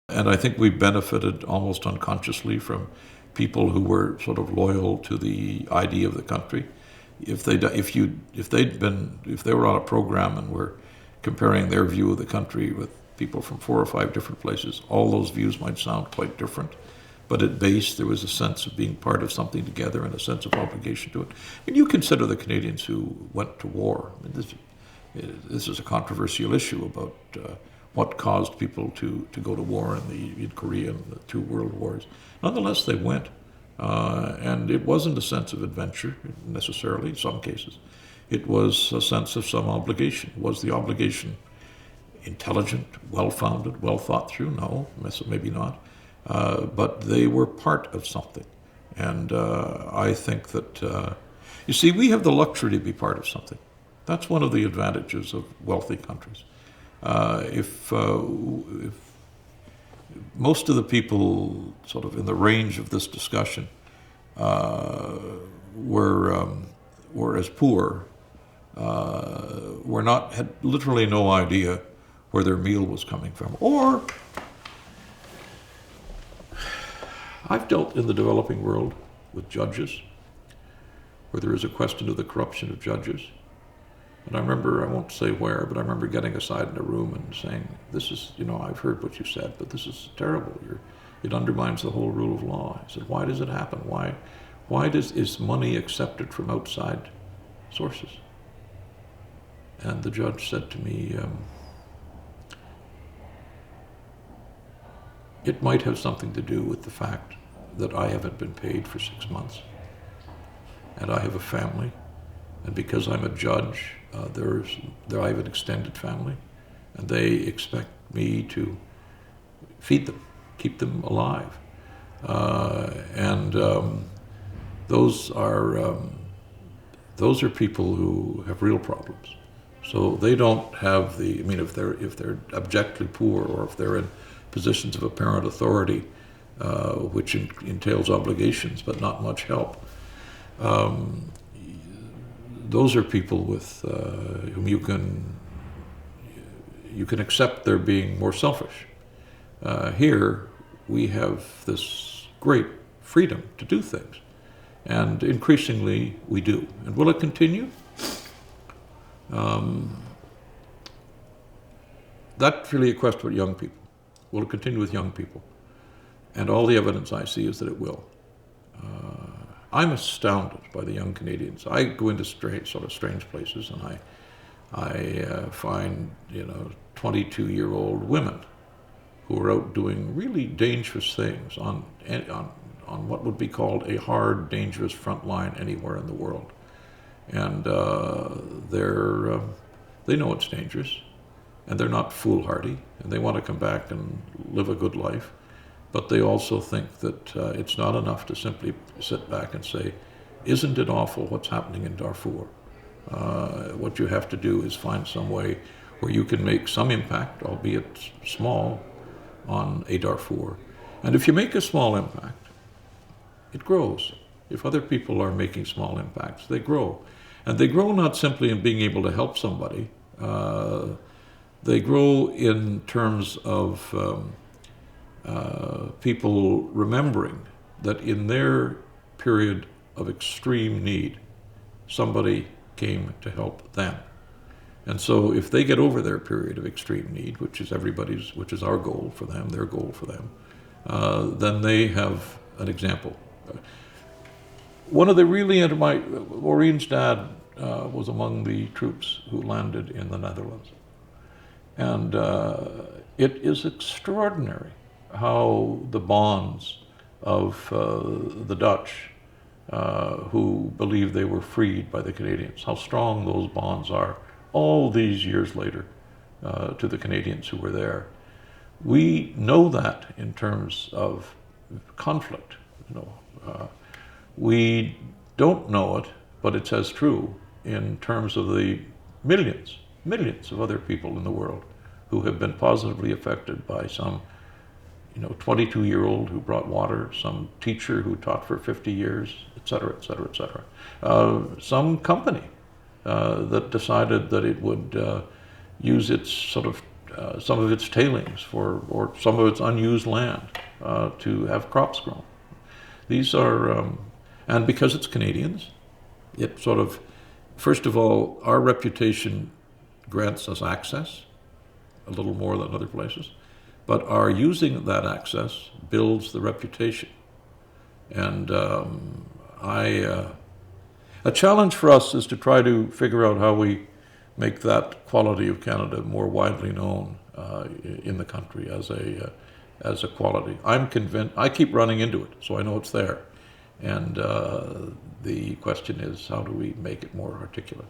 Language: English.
And I think we benefited almost unconsciously from people who were sort of loyal to the idea of the country. If they were on a program and were comparing their view of the country with people from 4 or 5 different places, all those views might sound quite different. But at base, there was a sense of being part of something together and a sense of obligation to it. And you consider the Canadians who went to war. I mean, this is a controversial issue about what caused people to go to war in Korea and the 2 world wars. Nonetheless, they went. And it wasn't a sense of adventure, necessarily, in some cases. It was a sense of some obligation. Was the obligation intelligent, well-founded, well thought through? No, maybe not. But they were part of something. And I think that, you see, we have the luxury to be part of something. That's one of the advantages of wealthy countries. If most of the people sort of in the range of this discussion were as poor, had literally no idea where their meal was coming from. Or I've dealt in the developing world with judges where there is a question of the corruption of judges. And I remember, I won't say where, but I remember getting aside in a room and saying, this is, I've heard what you said, but this is terrible. It undermines the whole rule of law. I said, why does it happen? Why is money accepted from outside sources? And the judge said to me, it might have something to do with the fact that I haven't been paid for 6 months, and I have a family, and because I'm a judge, I have an extended family, and they expect me to feed them, keep them alive, and those are people who have real problems. So they don't have if they're abjectly poor, or if they're in positions of apparent authority, which entails obligations but not much help. Those are people with whom you can accept they're being more selfish. Here we have this great freedom to do things, and increasingly we do. And will it continue? That's really a question with young people. Will it continue with young people? And all the evidence I see is that it will. I'm astounded by the young Canadians. I go into strange places, and I find 22-year-old women who are out doing really dangerous things on what would be called a hard, dangerous front line anywhere in the world. And they know it's dangerous, and they're not foolhardy, and they want to come back and live a good life. But they also think that it's not enough to simply sit back and say, isn't it awful what's happening in Darfur? What you have to do is find some way where you can make some impact, albeit small, on a Darfur. And if you make a small impact, it grows. If other people are making small impacts, they grow. And they grow not simply in being able to help somebody. They grow in terms of people remembering that in their period of extreme need, somebody came to help them. And so if they get over their period of extreme need, which is our goal for them, their goal for them, then they have an example. Maureen's dad was among the troops who landed in the Netherlands. And it is extraordinary how the bonds of the Dutch, who believed they were freed by the Canadians, how strong those bonds are all these years later to the Canadians who were there. We know that in terms of conflict. We don't know it, but it's as true in terms of the millions of other people in the world who have been positively affected by some 22-year-old who brought water, some teacher who taught for 50 years, et cetera, et cetera, et cetera. Some company that decided that it would use its sort of some of its tailings or some of its unused land to have crops grown. These are, and because it's Canadians, it sort of, first of all, our reputation grants us access, a little more than other places, but our using that access builds the reputation. And a challenge for us is to try to figure out how we make that quality of Canada more widely known in the country as a quality. I'm convinced, I keep running into it, so I know it's there. And the question is, how do we make it more articulate?